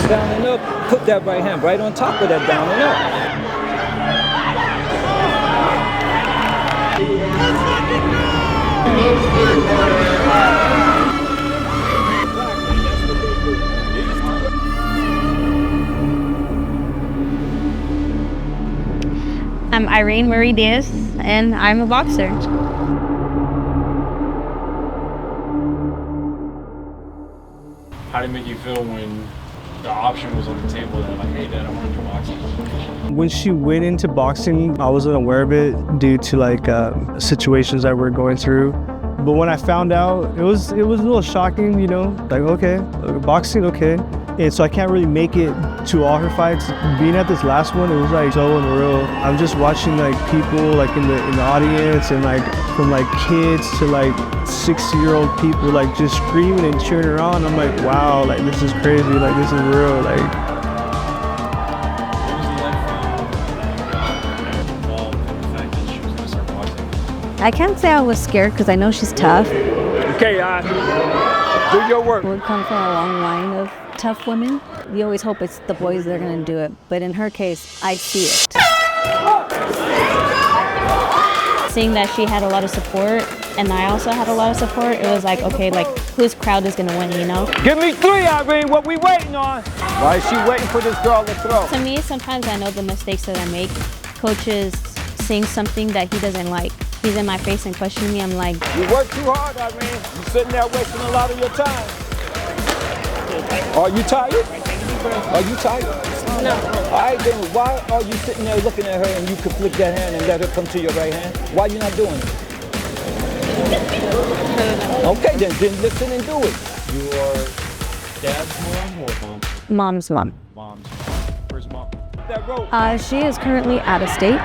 down and up, put that right hand right on top of that down and up. I'm Irene Marie Diaz, and I'm a boxer. How did it make you feel when the option was on the table that like, hey Dad, I want to do boxing? When she went into boxing, I wasn't aware of it due to like situations that we're going through. But when I found out, it was a little shocking, you know, like, okay, boxing, okay. And so I can't really make it to all her fights. Being at this last one, it was like so unreal. I'm just watching like people like in the audience, and like from like kids to like 60-year-old people like just screaming and cheering her on. I'm like, wow, like this is crazy, like this is real, like. I can't say I was scared because I know she's tough. Okay, do your work. We come from a long line of tough women. You always hope it's the boys that are going to do it, but in her case, I see it. Seeing that she had a lot of support, and I also had a lot of support, it was like, okay, like, whose crowd is going to win, you know? Give me 3, Irene, what we waiting on? Why is she waiting for this girl to throw? To me, sometimes I know the mistakes that I make. Coaches saying something that he doesn't like. He's in my face and questioning me, I'm like... You work too hard, Irene. You're sitting there wasting a lot of your time. Are you tired? Are you tired? No. All right, then why are you sitting there looking at her and you can flick that hand and let her come to your right hand? Why are you not doing it? Okay, then listen and do it. You are dad's mom or mom? Mom's mom. Mom's. Where's mom? She is currently out of state.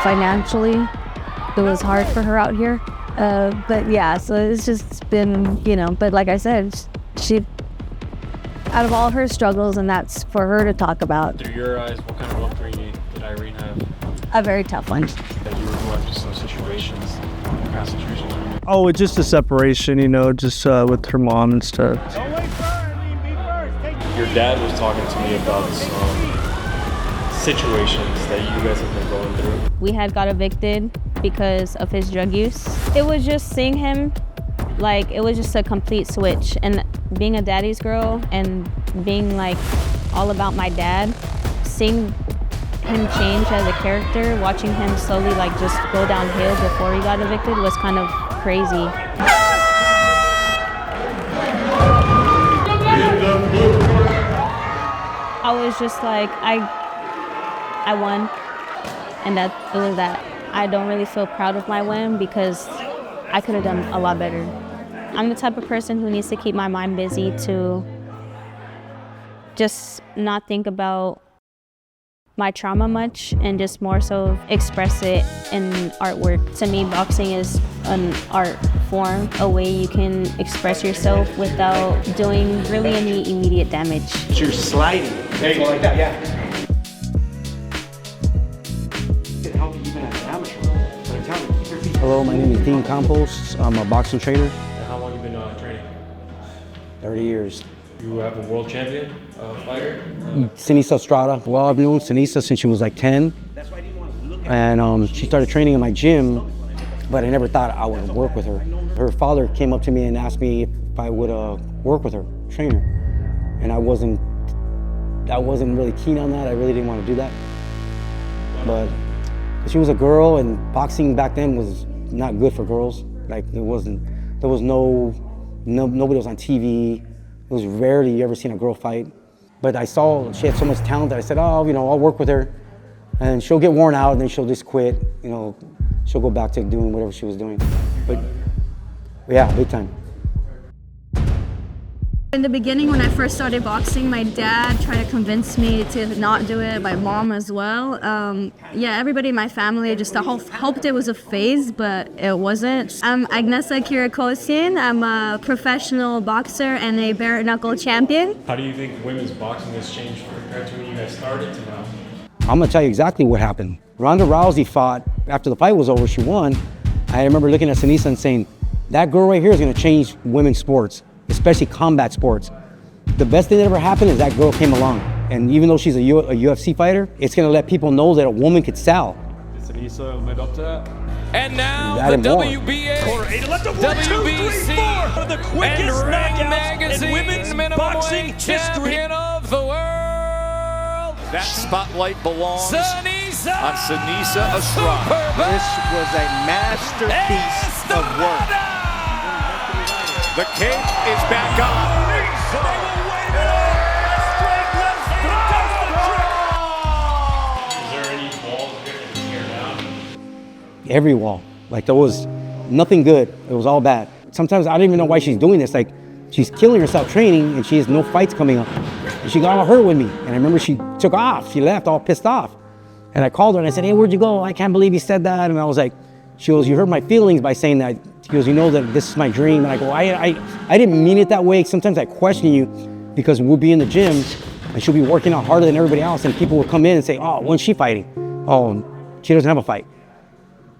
Financially, it was hard for her out here. But yeah, so it's just been, you know, but like I said, she, out of all her struggles, and that's for her to talk about. Through your eyes, what kind of upbringing did Irene have? A very tough one. That you were going through some situations, past situations? Oh, it's just a separation, you know, just with her mom and stuff. Your dad was talking to me about some situations that you guys have been going through. We had got evicted because of his drug use. It was just seeing him, like, it was just a complete switch. And being a daddy's girl and being like all about my dad, seeing him change as a character, watching him slowly like just go downhill before he got evicted was kind of crazy. I was just like, I won, and it was that. I don't really feel proud of my win because I could have done a lot better. I'm the type of person who needs to keep my mind busy to just not think about my trauma much and just more so express it in artwork. To me, boxing is an art form, a way you can express yourself without doing really any immediate damage. You're sliding. Hey, like that, yeah. Hello, my name is Dean Campos. I'm a boxing trainer. And how long have you been training? 30 years. You have a world champion fighter? Sinisa Estrada. Well, I've known Sinisa since she was like 10. And she started training in my gym, but I never thought I would work with her. Her father came up to me and asked me if I would work with her, train her. And I wasn't really keen on that. I really didn't want to do that. But she was a girl, and boxing back then was not good for girls. Like, there was nobody was on TV. It was rarely you ever seen a girl fight. But I saw she had so much talent that I said, oh, you know, I'll work with her. And she'll get worn out, and then she'll just quit. You know, she'll go back to doing whatever she was doing. But yeah, big time. In the beginning, when I first started boxing, my dad tried to convince me to not do it, my mom as well. Yeah, everybody in my family just hoped it was a phase, but it wasn't. I'm Agnesa Kirikosian. I'm a professional boxer and a bare knuckle champion. How do you think women's boxing has changed compared to when you guys started to now? I'm gonna tell you exactly what happened. Ronda Rousey fought, after the fight was over, she won. I remember looking at Sinisa and saying, that girl right here is gonna change women's sports, especially combat sports. The best thing that ever happened is that girl came along. And even though she's a UFC fighter, it's gonna let people know that a woman could sell. Did Sinisa live up to that? And now That the and more. WBA, WBC, one of the quickest and Ring knockouts Magazine in women's minimum boxing weight history. champion of the world. That spotlight belongs Sinisa on Sinisa Estrada. This was a masterpiece of work. The cake is back on. Is there any walls you have to tear down? Every wall. Like there was nothing good. It was all bad. Sometimes I didn't even know why she's doing this. Like she's killing herself training and she has no fights coming up. And she got all hurt with me. And I remember she took off. She left all pissed off. And I called her and I said, hey, where'd you go? I can't believe you said that. And I was like, she goes, you hurt my feelings by saying that. She goes, you know that this is my dream. And I go, I didn't mean it that way. Sometimes I question you because we'll be in the gym and she'll be working out harder than everybody else. And people will come in and say, oh, when's she fighting? Oh, she doesn't have a fight.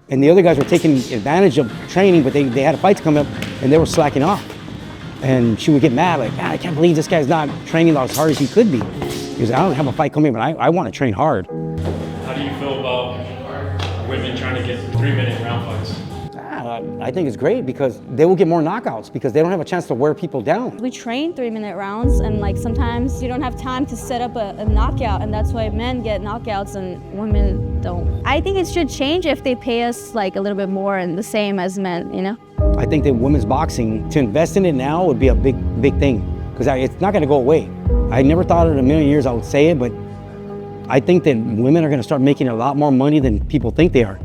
And the other guys were taking advantage of training, but they had fights coming up and they were slacking off. And she would get mad, like, man, I can't believe this guy's not training as hard as he could be. He goes, I don't have a fight coming, but I want to train hard. How do you feel about women trying to get 3-minute round fights? I think it's great because they will get more knockouts because they don't have a chance to wear people down. We train 3-minute rounds, and like sometimes you don't have time to set up a knockout, and that's why men get knockouts and women don't. I think it should change if they pay us like a little bit more and the same as men, you know? I think that women's boxing, to invest in it now would be a big thing because it's not going to go away. I never thought in a million years I would say it, but I think that women are going to start making a lot more money than people think they are.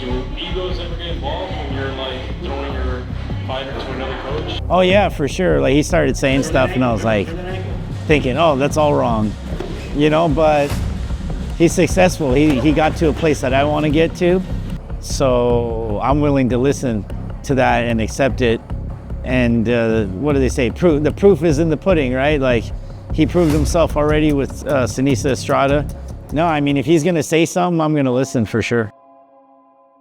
Do egos ever get involved when you're like throwing your fighter to another coach? Oh yeah, for sure. Like he started saying stuff and I was like thinking, oh, that's all wrong. You know, but he's successful. He got to a place that I want to get to. So I'm willing to listen to that and accept it. And what do they say? The proof is in the pudding, right? Like he proved himself already with Sinisa Estrada. No, I mean, if he's gonna say something, I'm gonna listen for sure.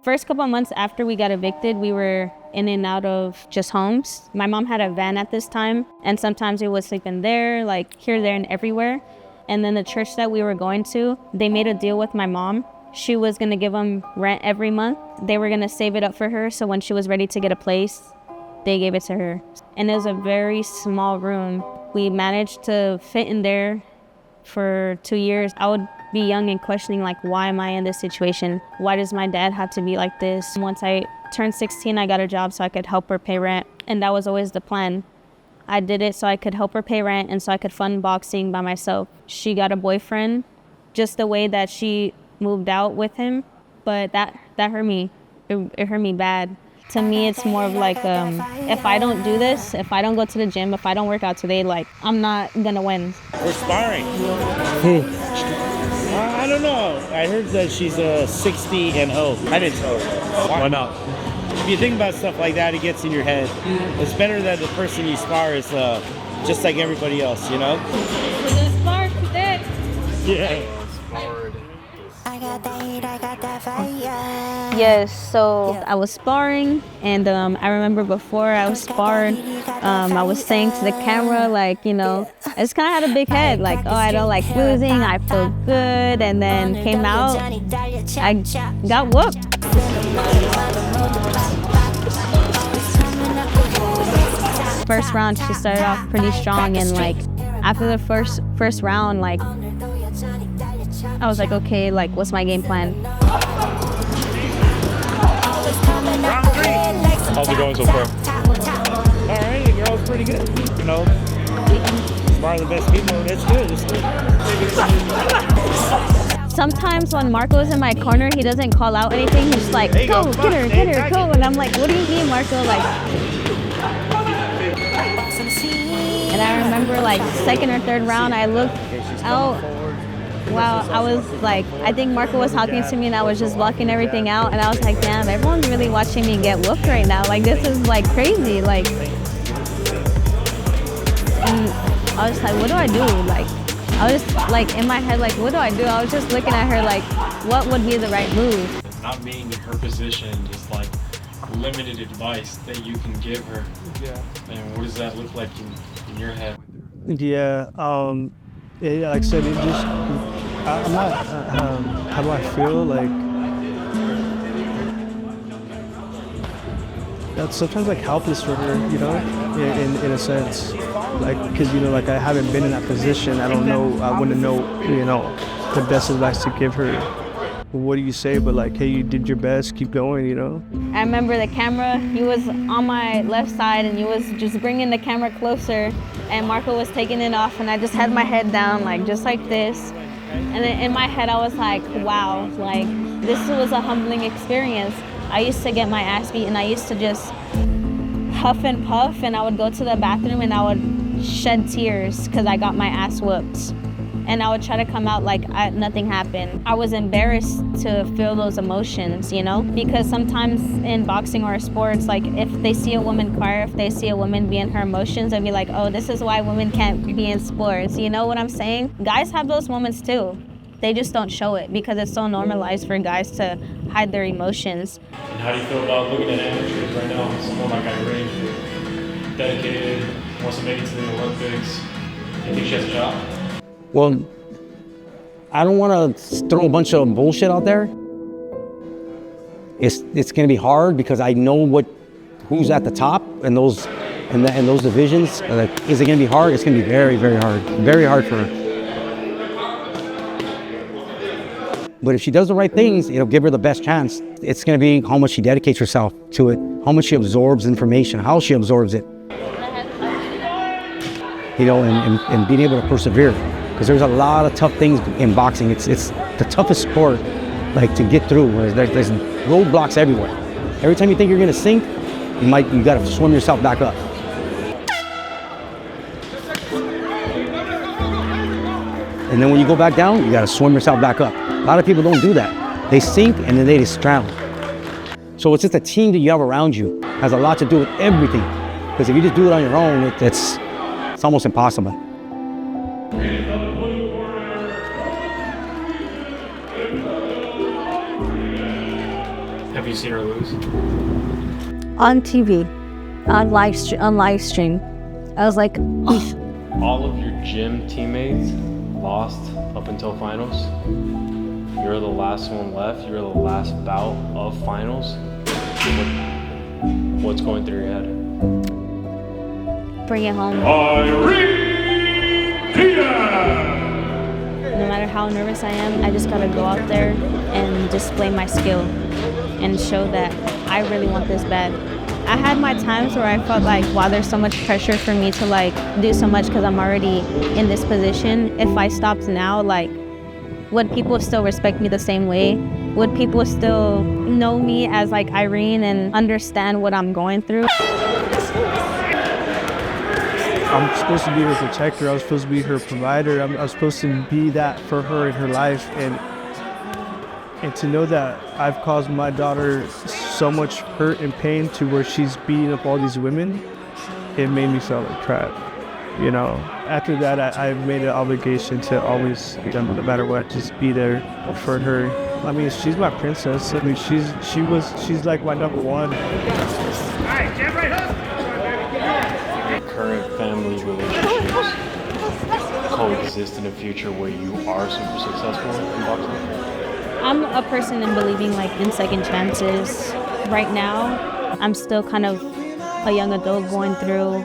First couple of months after we got evicted, we were in and out of just homes. My mom had a van at this time, and sometimes we would sleep in there, like here, there, and everywhere. And then the church that we were going to, they made a deal with my mom. She was gonna give them rent every month. They were gonna save it up for her, so when she was ready to get a place, they gave it to her. And it was a very small room. We managed to fit in there for 2 years. I would be young and questioning, like, why am I in this situation? Why does my dad have to be like this? Once I turned 16, I got a job so I could help her pay rent. And that was always the plan. I did it so I could help her pay rent and so I could fund boxing by myself. She got a boyfriend, just the way that she moved out with him, but that hurt me. It hurt me bad. To me, it's more of like, if I don't do this, if I don't go to the gym, if I don't work out today, like, I'm not gonna win. We're sparring. I don't know. I heard that she's 60-0. I didn't tell her. Why not? If you think about stuff like that, it gets in your head. It's better that the person you spar is just like everybody else, you know? We're gonna spar today. Yeah. Yes, so I was sparring, and I remember before I was sparred, I was saying to the camera, like, you know, I just kind of had a big head, like, oh, I don't like losing, I feel good, and then came out, I got whooped. First round, she started off pretty strong, and like, after the first round, like, I was like, okay, like, what's my game plan? Round 3. How's it going so far? All right, the girl's pretty good. You know, spar the best people. It's good. It's good. Sometimes when Marco's in my corner, he doesn't call out anything. He's just like, go, get her, go. And I'm like, what do you mean, Marco? Like, and I remember like second or third round, I looked out. Wow, I was like, I think Marco was talking to me and I was just blocking everything out. And I was like, damn, everyone's really watching me get whooped right now. Like, this is like crazy. Like, and I was like, what do I do? Like, I was just like in my head, like, what do I do? I was just looking at her like, what would be the right move? Not being in her position is like limited advice that you can give her. Yeah. And what does that look like in your head? Yeah, like I said, it just, I'm not, how do I feel? Like, that's sometimes like helpless for her, you know, in a sense. Like, cause you know, like I haven't been in that position. I don't know, I wouldn't know, you know, the best advice to give her. What do you say? But like, hey, you did your best, keep going, you know? I remember the camera, he was on my left side and he was just bringing the camera closer and Marco was taking it off and I just had my head down, like just like this. And then in my head, I was like, wow, like this was a humbling experience. I used to get my ass beat and I used to just huff and puff and I would go to the bathroom and I would shed tears because I got my ass whooped. And I would try to come out like nothing happened. I was embarrassed to feel those emotions, you know? Because sometimes in boxing or sports, like if they see a woman cry, if they see a woman be in her emotions, they'd be like, oh, this is why women can't be in sports. You know what I'm saying? Guys have those moments too. They just don't show it because it's so normalized for guys to hide their emotions. And how do you feel about looking at amateurs right now? Someone like Irene, dedicated, wants to make it to the Olympics. Do you think she has a shot? Well, I don't want to throw a bunch of bullshit out there. It's going to be hard because I know who's at the top in those divisions. Like, is it going to be hard? It's going to be very, very hard. Very hard for her. But if she does the right things, it'll give her the best chance. It's going to be how much she dedicates herself to it, how much she absorbs information, how she absorbs it. You know, and being able to persevere. Because there's a lot of tough things in boxing. It's the toughest sport, like, to get through. There's roadblocks everywhere. Every time you think you're gonna sink, you gotta swim yourself back up. And then when you go back down, you gotta swim yourself back up. A lot of people don't do that. They sink and then they just drown. So it's just a team that you have around you. It has a lot to do with everything. Because if you just do it on your own, it's almost impossible. Have you seen her lose? On TV, on live stream. I was like, oh. All of your gym teammates lost up until finals. You're the last one left. You're the last bout of finals. What's going through your head? Bring it home. Irene Diaz! No matter how nervous I am, I just gotta go out there and display my skill and show that I really want this bad. I had my times where I felt like, wow, there's so much pressure for me to like do so much because I'm already in this position. If I stopped now, like, would people still respect me the same way? Would people still know me as like Irene and understand what I'm going through? I'm supposed to be her protector. I was supposed to be her provider. I was supposed to be that for her in her life. And to know that I've caused my daughter so much hurt and pain to where she's beating up all these women, it made me feel like crap, you know. After that, I made an obligation to always, no matter what, just be there for her. I mean, she's my princess. I mean, she's like my number one. Current family relationships coexist in a future where you are super successful in boxing? I'm a person in believing like in second chances. Right now, I'm still kind of a young adult going through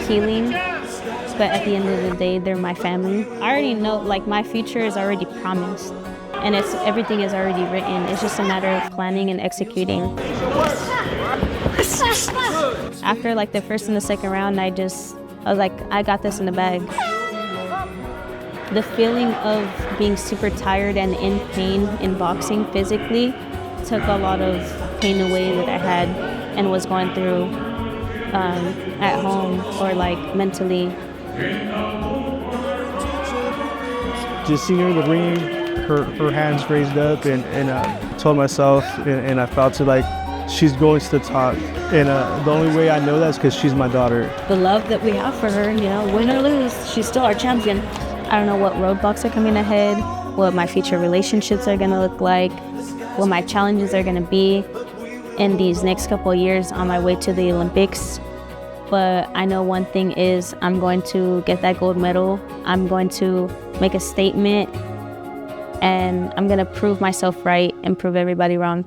healing, but at the end of the day, they're my family. I already know, like, my future is already promised, and everything is already written. It's just a matter of planning and executing. After like the first and the second round, I was like, I got this in the bag. The feeling of being super tired and in pain in boxing physically took a lot of pain away that I had and was going through at home or like mentally. Just seeing her in the ring, her hands raised up, and told myself, and I felt it like she's going to the top. And the only way I know that is because she's my daughter. The love that we have for her, you know, win or lose, she's still our champion. I don't know what roadblocks are coming ahead, what my future relationships are gonna look like, what my challenges are gonna be in these next couple of years on my way to the Olympics. but I know one thing is I'm going to get that gold medal. I'm going to make a statement, and I'm going to prove myself right and prove everybody wrong.